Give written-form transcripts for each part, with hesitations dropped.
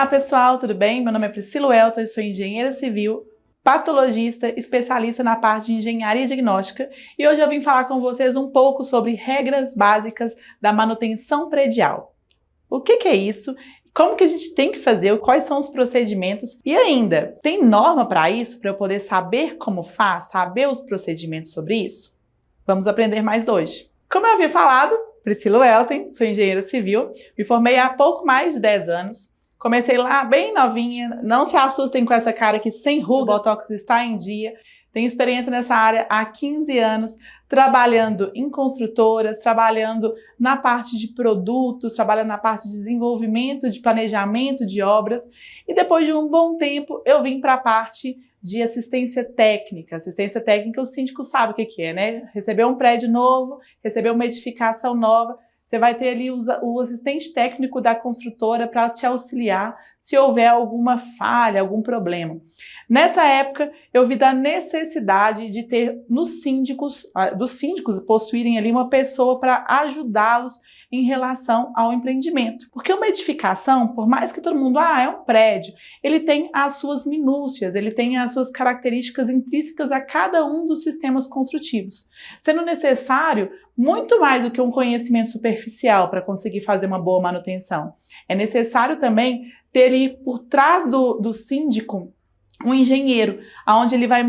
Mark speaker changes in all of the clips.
Speaker 1: Olá pessoal, tudo bem? Meu nome é Priscila Welter, eu sou engenheira civil, patologista, especialista na parte de engenharia diagnóstica e hoje eu vim falar com vocês um pouco sobre regras básicas da manutenção predial. O que é isso? Como que a gente tem que fazer? Quais são os procedimentos? E ainda, tem norma para isso? Para eu poder saber como faz? Saber os procedimentos sobre isso? Vamos aprender mais hoje. Como eu havia falado, Priscila Welter, sou engenheira civil, me formei há pouco mais de 10 anos. Comecei lá bem novinha, não se assustem com essa cara que sem ruga, o Botox está em dia. Tenho experiência nessa área há 15 anos, trabalhando em construtoras, trabalhando na parte de produtos, trabalhando na parte de desenvolvimento, de planejamento de obras. E depois de um bom tempo, eu vim para a parte de assistência técnica. Assistência técnica, o síndico sabe o que é, né? Receber um prédio novo, receber uma edificação nova, você vai ter ali o assistente técnico da construtora para te auxiliar se houver alguma falha, algum problema. Nessa época, eu vi da necessidade de ter dos síndicos possuírem ali uma pessoa para ajudá-los em relação ao empreendimento. Porque uma edificação, por mais que todo mundo, é um prédio, ele tem as suas minúcias, ele tem as suas características intrínsecas a cada um dos sistemas construtivos, sendo necessário muito mais do que um conhecimento superficial para conseguir fazer uma boa manutenção. É necessário também ter ali por trás do síndico um engenheiro, onde ele vai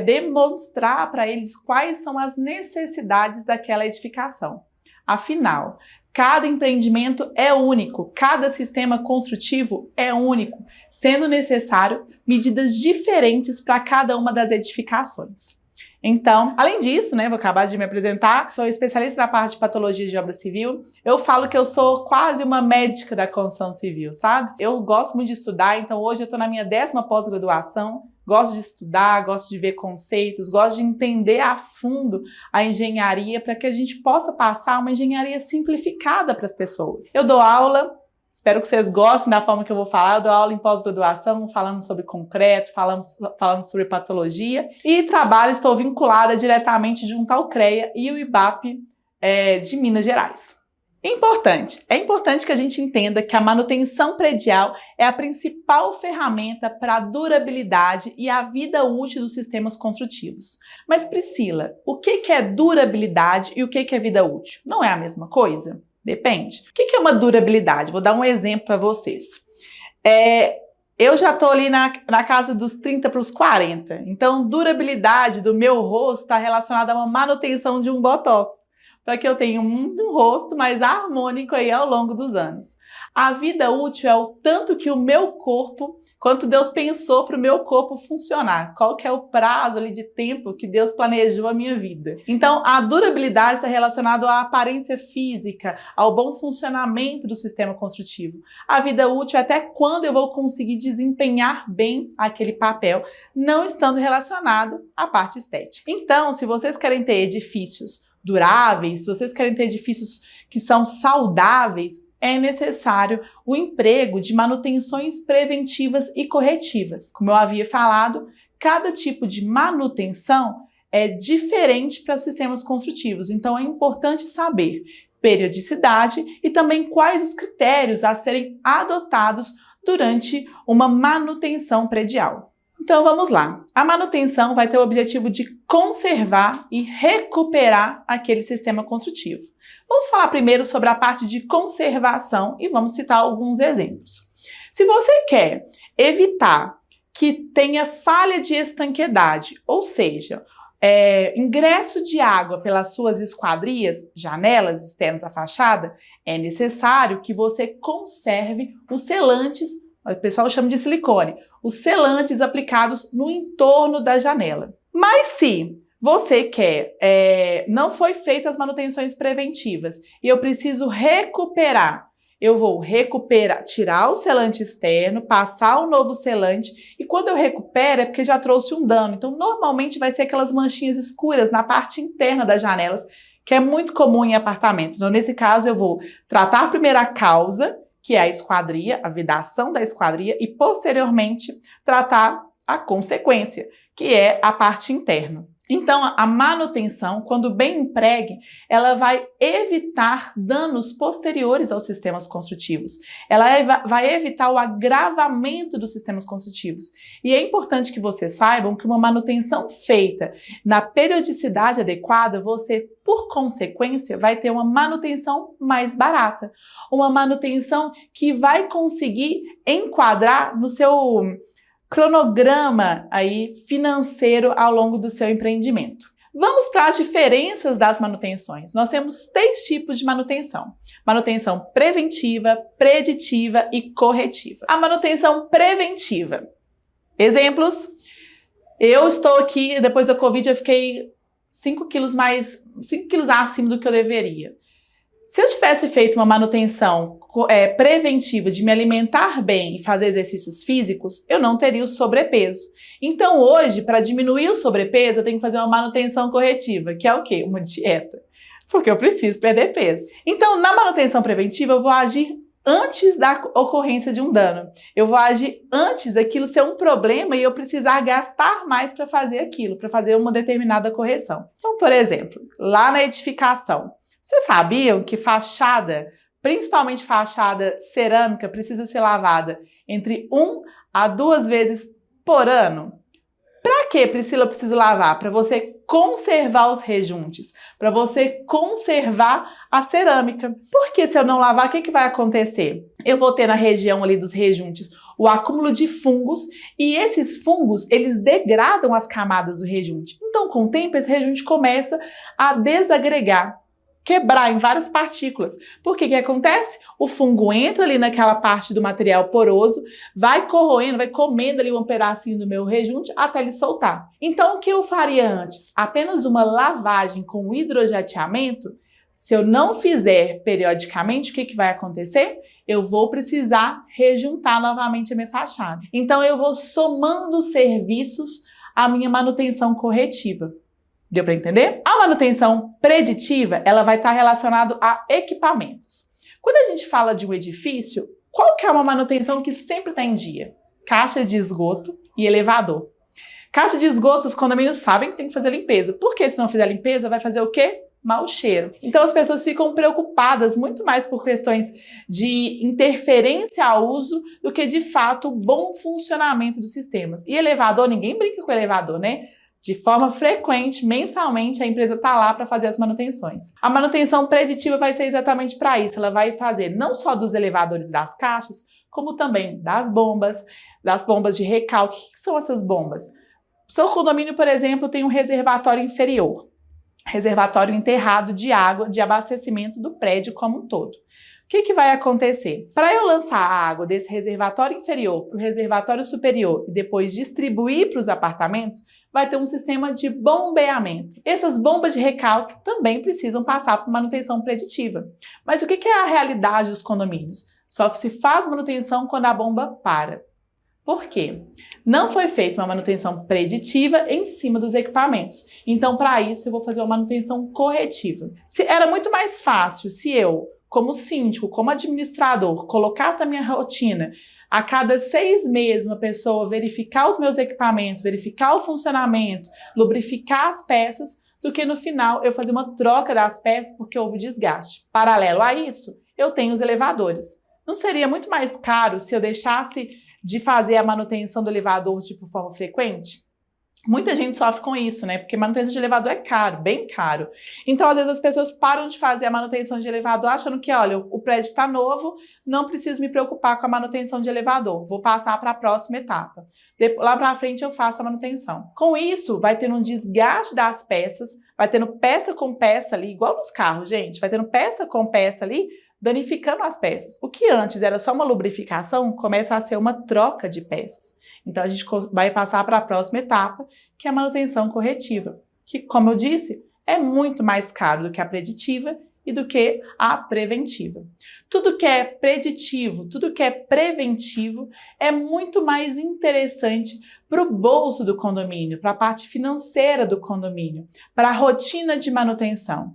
Speaker 1: demonstrar para eles quais são as necessidades daquela edificação. Afinal, cada empreendimento é único, cada sistema construtivo é único, sendo necessário medidas diferentes para cada uma das edificações. Então, além disso, vou acabar de me apresentar, sou especialista na parte de patologia de obra civil. Eu falo que eu sou quase uma médica da construção civil, sabe? Eu gosto muito de estudar, então hoje eu estou na minha 10ª pós-graduação, gosto de estudar, gosto de ver conceitos, gosto de entender a fundo a engenharia para que a gente possa passar uma engenharia simplificada para as pessoas. Eu dou aula. Espero que vocês gostem da forma que eu vou falar. Eu dou aula em pós-graduação, falando sobre concreto, falando sobre patologia. E estou vinculada diretamente junto ao CREA e o IBAP de Minas Gerais. É importante que a gente entenda que a manutenção predial é a principal ferramenta para a durabilidade e a vida útil dos sistemas construtivos. Mas Priscila, o que é durabilidade e o que é vida útil? Não é a mesma coisa? Depende. O que é uma durabilidade? Vou dar um exemplo para vocês. Eu já estou ali na casa dos 30 para os 40, então durabilidade do meu rosto está relacionada a uma manutenção de um Botox, para que eu tenha um rosto mais harmônico aí ao longo dos anos. A vida útil é o tanto que o meu corpo, quanto Deus pensou para o meu corpo funcionar, qual que é o prazo ali de tempo que Deus planejou a minha vida. Então, a durabilidade está relacionada à aparência física, ao bom funcionamento do sistema construtivo. A vida útil é até quando eu vou conseguir desempenhar bem aquele papel, não estando relacionado à parte estética. Então, se vocês querem ter edifícios duráveis, se vocês querem ter edifícios que são saudáveis, é necessário o emprego de manutenções preventivas e corretivas. Como eu havia falado, cada tipo de manutenção é diferente para sistemas construtivos, então é importante saber periodicidade e também quais os critérios a serem adotados durante uma manutenção predial. Então vamos lá. A manutenção vai ter o objetivo de conservar e recuperar aquele sistema construtivo. Vamos falar primeiro sobre a parte de conservação e vamos citar alguns exemplos. Se você quer evitar que tenha falha de estanqueidade, ou seja, ingresso de água pelas suas esquadrias, janelas externas à fachada, é necessário que você conserve os selantes, o pessoal chama de silicone, os selantes aplicados no entorno da janela. Mas se você quer, não foi feitas as manutenções preventivas e eu preciso recuperar, eu vou tirar o selante externo, passar um novo selante e quando eu recupero é porque já trouxe um dano. Então normalmente vai ser aquelas manchinhas escuras na parte interna das janelas, que é muito comum em apartamento. Então nesse caso eu vou tratar primeiro a causa, que é a esquadria, a vedação da esquadria, e posteriormente tratar a consequência, que é a parte interna. Então, a manutenção, quando bem empregue, ela vai evitar danos posteriores aos sistemas construtivos. Ela vai evitar o agravamento dos sistemas construtivos. E é importante que vocês saibam que uma manutenção feita na periodicidade adequada, você, por consequência, vai ter uma manutenção mais barata. Uma manutenção que vai conseguir enquadrar no seu cronograma aí financeiro ao longo do seu empreendimento. Vamos para as diferenças das manutenções. Nós temos 3 tipos de manutenção: manutenção preventiva, preditiva e corretiva. A manutenção preventiva. Exemplos: eu estou aqui, depois da Covid eu fiquei 5 quilos acima do que eu deveria. Se eu tivesse feito uma manutenção preventiva de me alimentar bem e fazer exercícios físicos, eu não teria o sobrepeso. Então hoje, para diminuir o sobrepeso, eu tenho que fazer uma manutenção corretiva, que é o quê? Uma dieta. Porque eu preciso perder peso. Então, na manutenção preventiva, eu vou agir antes da ocorrência de um dano. Eu vou agir antes daquilo ser um problema e eu precisar gastar mais para fazer aquilo, para fazer uma determinada correção. Então, por exemplo, lá na edificação, vocês sabiam que fachada, principalmente fachada cerâmica, precisa ser lavada entre 1 a 2 vezes por ano? Para que, Priscila, eu preciso lavar? Para você conservar os rejuntes, para você conservar a cerâmica. Porque se eu não lavar, o que vai acontecer? Eu vou ter na região ali dos rejuntes o acúmulo de fungos e esses fungos, eles degradam as camadas do rejunte. Então, com o tempo, esse rejunte começa a desagregar, quebrar em várias partículas. Por que acontece? O fungo entra ali naquela parte do material poroso, vai corroendo, vai comendo ali um pedacinho do meu rejunte até ele soltar. Então, o que eu faria antes? Apenas uma lavagem com hidrojateamento. Se eu não fizer periodicamente, o que vai acontecer? Eu vou precisar rejuntar novamente a minha fachada. Então, eu vou somando serviços à minha manutenção corretiva. Deu para entender? A manutenção preditiva, ela vai estar relacionada a equipamentos. Quando a gente fala de um edifício, qual que é uma manutenção que sempre está em dia? Caixa de esgoto e elevador. Caixa de esgoto, os condomínios sabem que tem que fazer limpeza. Porque se não fizer limpeza, vai fazer o quê? Mau cheiro. Então as pessoas ficam preocupadas muito mais por questões de interferência ao uso do que de fato o bom funcionamento dos sistemas. E elevador, ninguém brinca com elevador, né? De forma frequente, mensalmente, a empresa está lá para fazer as manutenções. A manutenção preditiva vai ser exatamente para isso. Ela vai fazer não só dos elevadores das caixas, como também das bombas de recalque. O que são essas bombas? O seu condomínio, por exemplo, tem um reservatório inferior, reservatório enterrado de água de abastecimento do prédio como um todo. O que vai acontecer? Para eu lançar a água desse reservatório inferior para o reservatório superior e depois distribuir para os apartamentos, vai ter um sistema de bombeamento. Essas bombas de recalque também precisam passar por manutenção preditiva. Mas o que é a realidade dos condomínios? Só se faz manutenção quando a bomba para. Por quê? Não foi feita uma manutenção preditiva em cima dos equipamentos. Então, para isso, eu vou fazer uma manutenção corretiva. Era muito mais fácil se eu, como síndico, como administrador, colocasse na minha rotina a cada 6 meses uma pessoa verificar os meus equipamentos, verificar o funcionamento, lubrificar as peças, do que no final eu fazer uma troca das peças porque houve desgaste. Paralelo a isso, eu tenho os elevadores. Não seria muito mais caro se eu deixasse de fazer a manutenção do elevador de forma frequente? Muita gente sofre com isso, né? Porque manutenção de elevador é caro, bem caro. Então, às vezes, as pessoas param de fazer a manutenção de elevador achando que, olha, o prédio está novo, não preciso me preocupar com a manutenção de elevador. Vou passar para a próxima etapa. Lá para frente, eu faço a manutenção. Com isso, vai tendo um desgaste das peças, vai tendo peça com peça ali, igual nos carros, gente. Vai tendo peça com peça ali, danificando as peças. O que antes era só uma lubrificação, começa a ser uma troca de peças. Então, a gente vai passar para a próxima etapa, que é a manutenção corretiva, que, como eu disse, é muito mais caro do que a preditiva e do que a preventiva. Tudo que é preditivo, tudo que é preventivo é muito mais interessante para o bolso do condomínio, para a parte financeira do condomínio, para a rotina de manutenção.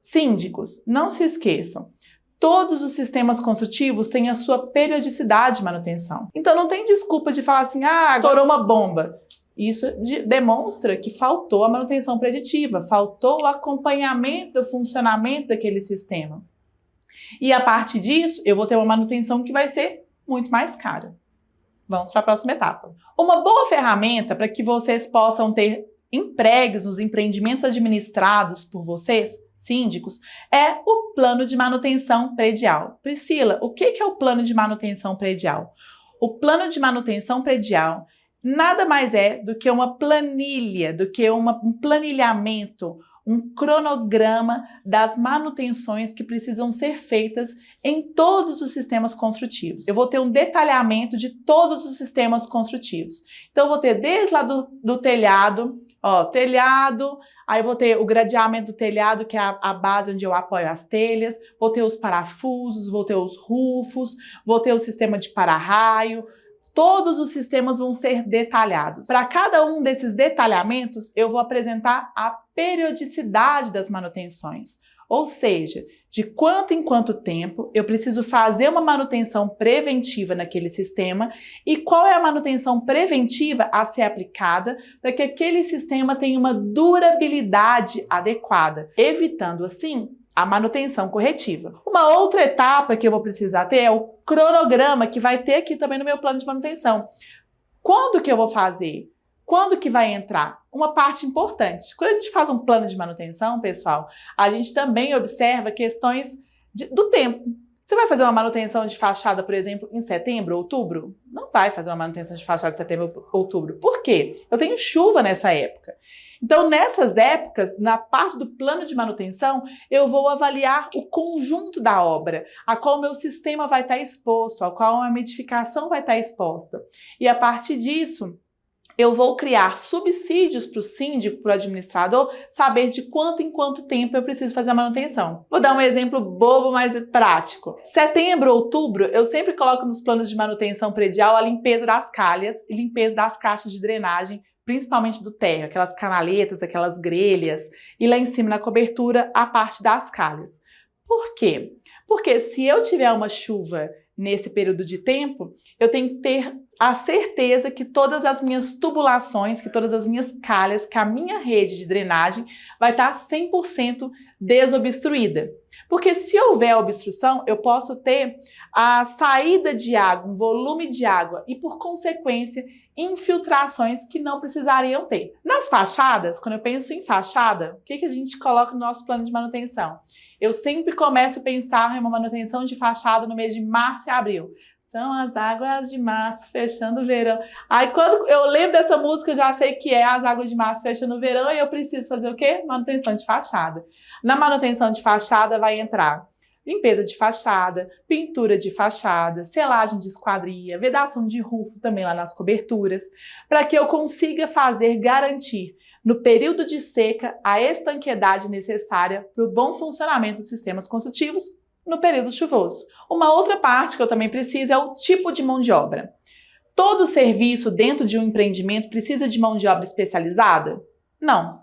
Speaker 1: Síndicos, não se esqueçam. Todos os sistemas construtivos têm a sua periodicidade de manutenção. Então não tem desculpa de falar assim, estourou uma bomba. Isso demonstra que faltou a manutenção preditiva, faltou o acompanhamento do funcionamento daquele sistema. E a partir disso, eu vou ter uma manutenção que vai ser muito mais cara. Vamos para a próxima etapa. Uma boa ferramenta para que vocês possam ter empregos nos empreendimentos administrados por vocês, síndicos, é o plano de manutenção predial. Priscila, o que é o plano de manutenção predial? O plano de manutenção predial nada mais é do que uma planilha, do que um planilhamento, um cronograma das manutenções que precisam ser feitas em todos os sistemas construtivos. Eu vou ter um detalhamento de todos os sistemas construtivos. Então, eu vou ter desde lá do telhado, telhado, aí vou ter o gradeamento do telhado, que é a base onde eu apoio as telhas, vou ter os parafusos, vou ter os rufos, vou ter o sistema de para-raio. Todos os sistemas vão ser detalhados. Para cada um desses detalhamentos, eu vou apresentar a periodicidade das manutenções. Ou seja, de quanto em quanto tempo eu preciso fazer uma manutenção preventiva naquele sistema e qual é a manutenção preventiva a ser aplicada para que aquele sistema tenha uma durabilidade adequada, evitando assim a manutenção corretiva. Uma outra etapa que eu vou precisar ter é o cronograma, que vai ter aqui também no meu plano de manutenção. Quando que eu vou fazer? Quando que vai entrar? Uma parte importante. Quando a gente faz um plano de manutenção, pessoal, a gente também observa questões do tempo. Você vai fazer uma manutenção de fachada, por exemplo, em setembro, outubro? Não vai fazer uma manutenção de fachada em setembro, outubro. Por quê? Eu tenho chuva nessa época. Então, nessas épocas, na parte do plano de manutenção, eu vou avaliar o conjunto da obra, a qual o meu sistema vai estar exposto, a qual a minha edificação vai estar exposta. E a partir disso, eu vou criar subsídios para o síndico, para o administrador, saber de quanto em quanto tempo eu preciso fazer a manutenção. Vou dar um exemplo bobo, mas prático. Setembro, outubro, eu sempre coloco nos planos de manutenção predial a limpeza das calhas e limpeza das caixas de drenagem, principalmente do térreo, aquelas canaletas, aquelas grelhas, e lá em cima na cobertura a parte das calhas. Por quê? Porque se eu tiver uma chuva nesse período de tempo, eu tenho que ter a certeza que todas as minhas tubulações, que todas as minhas calhas, que a minha rede de drenagem vai estar 100% desobstruída. Porque se houver obstrução, eu posso ter a saída de água, um volume de água e, por consequência, infiltrações que não precisariam ter. Nas fachadas, quando eu penso em fachada, o que a gente coloca no nosso plano de manutenção? Eu sempre começo a pensar em uma manutenção de fachada no mês de março e abril. São as águas de março fechando o verão. Aí quando eu lembro dessa música, eu já sei que é as águas de março fechando o verão e eu preciso fazer o quê? Manutenção de fachada. Na manutenção de fachada vai entrar limpeza de fachada, pintura de fachada, selagem de esquadria, vedação de rufo também lá nas coberturas, para que eu consiga garantir no período de seca a estanqueidade necessária para o bom funcionamento dos sistemas construtivos no período chuvoso. Uma outra parte que eu também preciso é o tipo de mão de obra. Todo serviço dentro de um empreendimento precisa de mão de obra especializada? Não.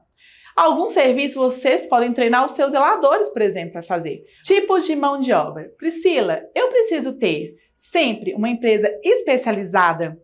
Speaker 1: Alguns serviços vocês podem treinar os seus zeladores, por exemplo, para fazer. Tipos de mão de obra. Priscila, eu preciso ter sempre uma empresa especializada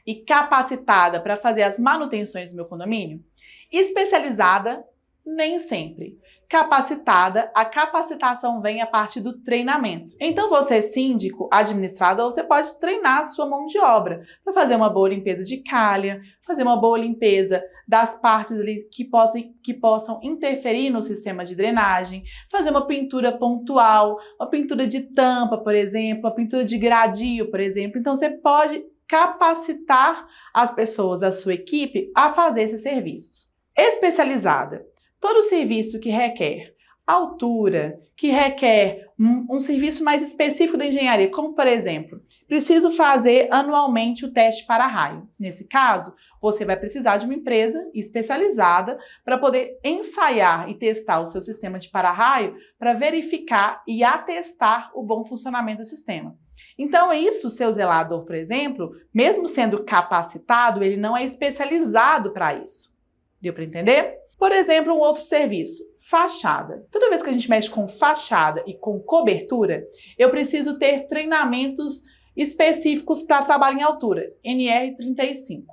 Speaker 1: e capacitada para fazer as manutenções do meu condomínio? Especializada, nem sempre. Capacitada, a capacitação vem a partir do treinamento. Então você, síndico, administrador, você pode treinar a sua mão de obra para fazer uma boa limpeza de calha, fazer uma boa limpeza das partes ali que possam interferir no sistema de drenagem, fazer uma pintura pontual, uma pintura de tampa, por exemplo, uma pintura de gradil, por exemplo. Então você pode capacitar as pessoas da sua equipe a fazer esses serviços. Especializada. Todo serviço que requer altura, que requer um serviço mais específico da engenharia, como por exemplo, preciso fazer anualmente o teste para-raio. Nesse caso, você vai precisar de uma empresa especializada para poder ensaiar e testar o seu sistema de para-raio para verificar e atestar o bom funcionamento do sistema. Então, isso, o seu zelador, por exemplo, mesmo sendo capacitado, ele não é especializado para isso. Deu para entender? Por exemplo, um outro serviço, fachada. Toda vez que a gente mexe com fachada e com cobertura, eu preciso ter treinamentos específicos para trabalho em altura, NR35.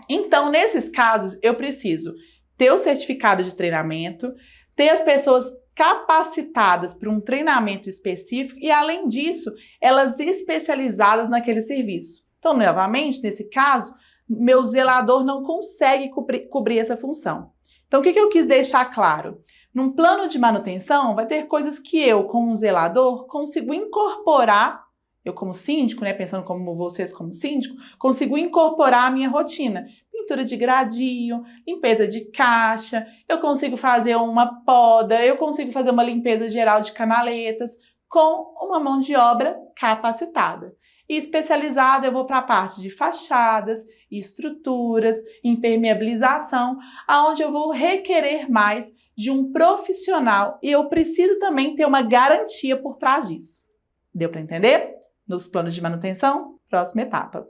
Speaker 1: Então, nesses casos, eu preciso ter o certificado de treinamento, ter as pessoas capacitadas para um treinamento específico e, além disso, elas especializadas naquele serviço. Então, novamente, nesse caso, meu zelador não consegue cobrir essa função. Então, o que eu quis deixar claro? Num plano de manutenção, vai ter coisas que eu, como zelador, consigo incorporar, eu como síndico, né, pensando como vocês como síndico, consigo incorporar a minha rotina. Pintura de gradil, limpeza de caixa, eu consigo fazer uma poda, eu consigo fazer uma limpeza geral de canaletas com uma mão de obra capacitada. E especializada, eu vou para a parte de fachadas, estruturas, impermeabilização, aonde eu vou requerer mais de um profissional e eu preciso também ter uma garantia por trás disso. Deu para entender? Nos planos de manutenção, próxima etapa.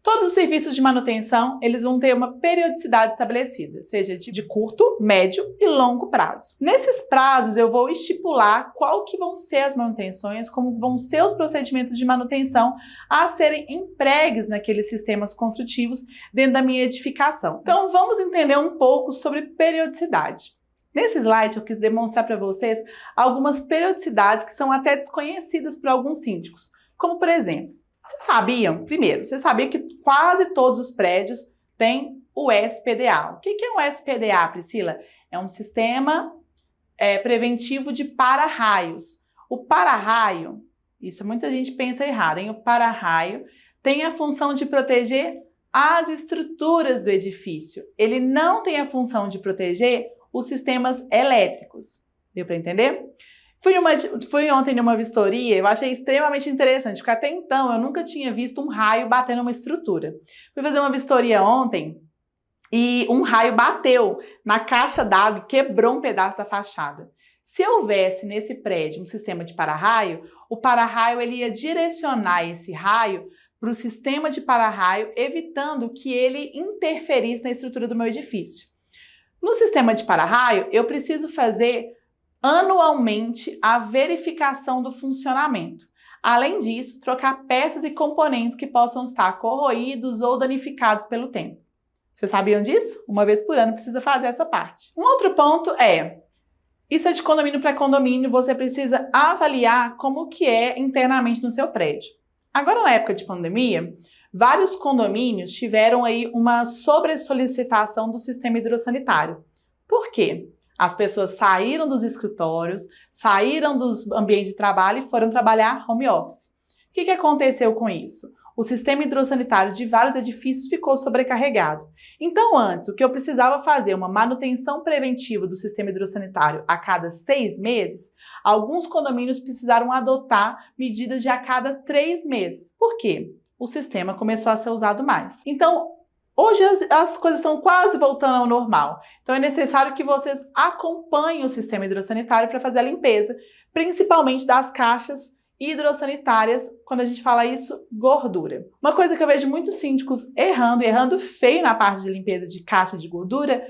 Speaker 1: Todos os serviços de manutenção, eles vão ter uma periodicidade estabelecida, seja de curto, médio e longo prazo. Nesses prazos, eu vou estipular qual que vão ser as manutenções, como vão ser os procedimentos de manutenção a serem empregues naqueles sistemas construtivos dentro da minha edificação. Então, vamos entender um pouco sobre periodicidade. Nesse slide, eu quis demonstrar para vocês algumas periodicidades que são até desconhecidas por alguns síndicos, como, por exemplo, vocês sabiam? Primeiro, você sabia que quase todos os prédios têm o SPDA. O que é um SPDA, Priscila? É um sistema preventivo de para-raios. O para-raio, isso muita gente pensa errado, hein? O para-raio tem a função de proteger as estruturas do edifício. Ele não tem a função de proteger os sistemas elétricos. Deu para entender? Fui ontem numa vistoria, eu achei extremamente interessante, porque até então eu nunca tinha visto um raio batendo numa estrutura. Fui fazer uma vistoria ontem e um raio bateu na caixa d'água e quebrou um pedaço da fachada. Se houvesse nesse prédio um sistema de para-raio, o para-raio ele ia direcionar esse raio para o sistema de para-raio, evitando que ele interferisse na estrutura do meu edifício. No sistema de para-raio, eu preciso fazer anualmente a verificação do funcionamento. Além disso, trocar peças e componentes que possam estar corroídos ou danificados pelo tempo. Vocês sabiam disso? Uma vez por ano precisa fazer essa parte. Um outro ponto isso é de condomínio para condomínio, você precisa avaliar como que é internamente no seu prédio. Agora, na época de pandemia, vários condomínios tiveram aí uma sobressolicitação do sistema hidrossanitário. Por quê? As pessoas saíram dos escritórios, saíram dos ambientes de trabalho e foram trabalhar home office. O que aconteceu com isso? O sistema hidrossanitário de vários edifícios ficou sobrecarregado. Então, antes, o que eu precisava fazer, uma manutenção preventiva do sistema hidrossanitário a cada 6 meses, alguns condomínios precisaram adotar medidas de a cada 3 meses. Por quê? O sistema começou a ser usado mais. Então, hoje as coisas estão quase voltando ao normal, então é necessário que vocês acompanhem o sistema hidrossanitário para fazer a limpeza, principalmente das caixas hidrossanitárias, quando a gente fala isso, gordura. Uma coisa que eu vejo muitos síndicos errando feio na parte de limpeza de caixa de gordura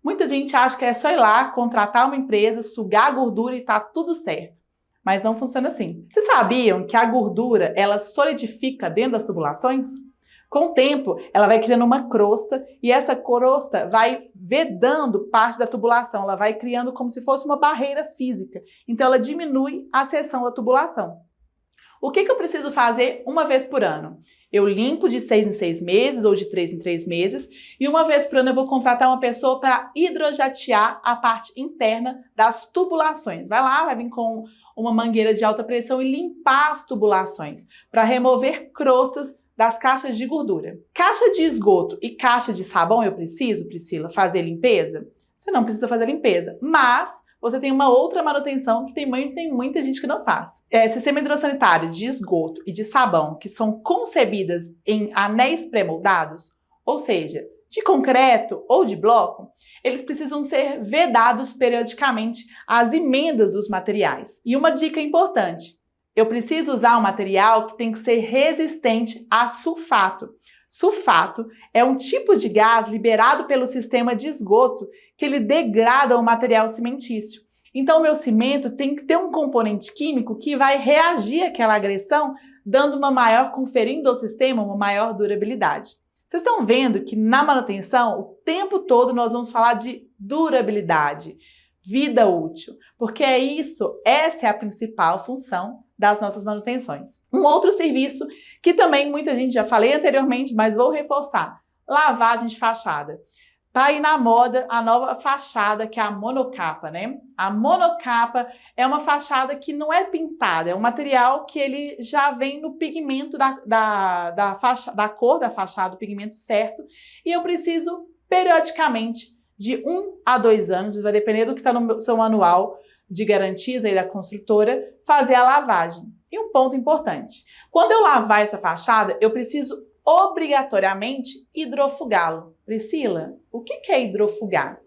Speaker 1: muita gente acha que é só ir lá, contratar uma empresa, sugar a gordura e tá tudo certo. Mas não funciona assim. Vocês sabiam que a gordura, ela solidifica dentro das tubulações? Com o tempo, ela vai criando uma crosta e essa crosta vai vedando parte da tubulação, ela vai criando como se fosse uma barreira física. Então, ela diminui a seção da tubulação. O que eu preciso fazer uma vez por ano? Eu limpo de 6 em 6 meses ou de 3 em 3 meses e uma vez por ano eu vou contratar uma pessoa para hidrojatear a parte interna das tubulações. Vai lá, vai vir com uma mangueira de alta pressão e limpar as tubulações para remover crostas das caixas de gordura. Caixa de esgoto e caixa de sabão eu preciso, Priscila, fazer limpeza? Você não precisa fazer limpeza, mas você tem uma outra manutenção que tem muita gente que não faz. Sistema hidrossanitário de esgoto e de sabão que são concebidas em anéis pré-moldados, ou seja, de concreto ou de bloco, eles precisam ser vedados periodicamente às emendas dos materiais. E uma dica importante, eu preciso usar um material que tem que ser resistente a sulfato. Sulfato é um tipo de gás liberado pelo sistema de esgoto que ele degrada o material cimentício. Então, o meu cimento tem que ter um componente químico que vai reagir àquela agressão, conferindo ao sistema uma maior durabilidade. Vocês estão vendo que na manutenção, o tempo todo nós vamos falar de durabilidade, vida útil, porque essa é a principal função das nossas manutenções. Um outro serviço que também muita gente já falei anteriormente, mas vou reforçar, lavagem de fachada. Tá aí na moda a nova fachada, que é a monocapa, né? A monocapa é uma fachada que não é pintada, é um material que ele já vem no pigmento da cor da fachada, o pigmento certo, e eu preciso periodicamente, de 1 a 2 anos, vai depender do que está no seu manual de garantias aí da construtora, fazer a lavagem. E um ponto importante, quando eu lavar essa fachada, eu preciso obrigatoriamente hidrofugá-lo. Priscila, o que é hidrofugar?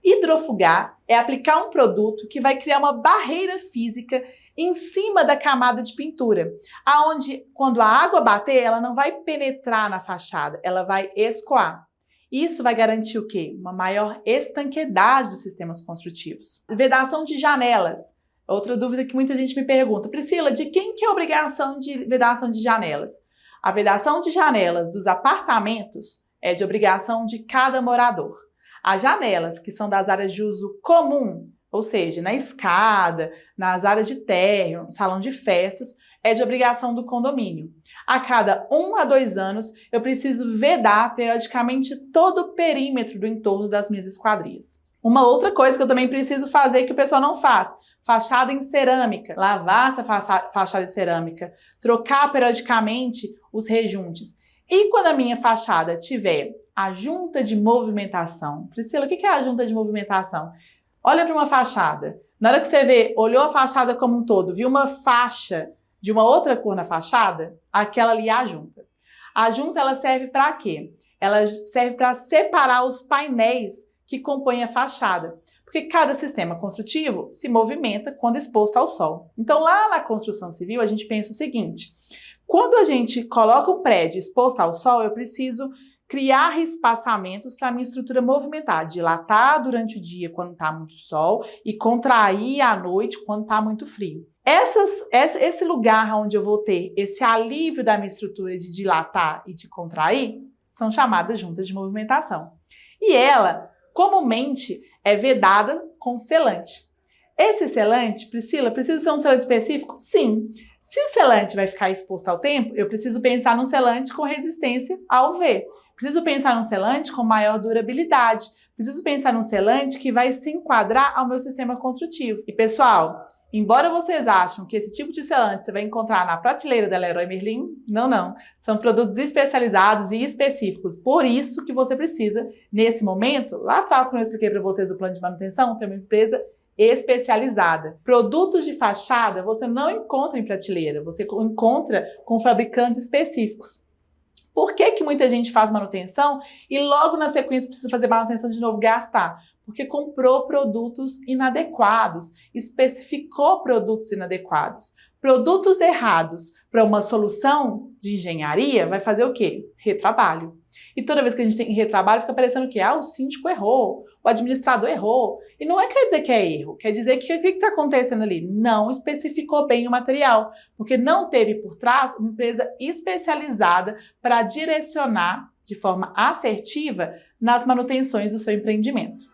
Speaker 1: Hidrofugar é aplicar um produto que vai criar uma barreira física em cima da camada de pintura, aonde quando a água bater, ela não vai penetrar na fachada, ela vai escoar. Isso vai garantir o quê? Uma maior estanqueidade dos sistemas construtivos. Vedação de janelas. Outra dúvida que muita gente me pergunta, Priscila, de quem que é a obrigação de vedação de janelas? A vedação de janelas dos apartamentos é de obrigação de cada morador. As janelas que são das áreas de uso comum, ou seja, na escada, nas áreas de térreo, salão de festas, é de obrigação do condomínio. A cada 1 a 2 anos, eu preciso vedar periodicamente todo o perímetro do entorno das minhas esquadrias. Uma outra coisa que eu também preciso fazer que o pessoal não faz, fachada em cerâmica, lavar essa fachada em cerâmica, trocar periodicamente os rejuntes. E quando a minha fachada tiver a junta de movimentação, Priscila, o que é a junta de movimentação? Olha para uma fachada, na hora que você olhou a fachada como um todo, viu uma faixa de uma outra cor na fachada, aquela ali é a junta. A junta, ela serve para quê? Ela serve para separar os painéis que compõem a fachada, porque cada sistema construtivo se movimenta quando exposto ao sol. Então, lá na construção civil, a gente pensa o seguinte, quando a gente coloca um prédio exposto ao sol, eu preciso criar espaçamentos para a minha estrutura movimentar, dilatar durante o dia quando está muito sol e contrair à noite quando está muito frio. Esse lugar onde eu vou ter esse alívio da minha estrutura de dilatar e de contrair são chamadas juntas de movimentação. E ela, comumente, é vedada com selante. Esse selante, Priscila, precisa ser um selante específico? Sim. Se o selante vai ficar exposto ao tempo, eu preciso pensar num selante com resistência ao UV. Preciso pensar num selante com maior durabilidade. Preciso pensar num selante que vai se enquadrar ao meu sistema construtivo. E, pessoal, embora vocês achem que esse tipo de selante você vai encontrar na prateleira da Leroy Merlin, não. São produtos especializados e específicos. Por isso que você precisa, nesse momento, lá atrás, quando eu expliquei para vocês o plano de manutenção, tem uma empresa especializada. Produtos de fachada você não encontra em prateleira, você encontra com fabricantes específicos. Por que muita gente faz manutenção e logo na sequência precisa fazer manutenção de novo, gastar? Porque comprou produtos inadequados, especificou produtos inadequados. Produtos errados para uma solução de engenharia vai fazer o quê? Retrabalho. E toda vez que a gente tem retrabalho, fica parecendo que o síndico errou, o administrador errou. E não quer dizer que é erro, quer dizer que o que está acontecendo ali? Não especificou bem o material, porque não teve por trás uma empresa especializada para direcionar de forma assertiva nas manutenções do seu empreendimento.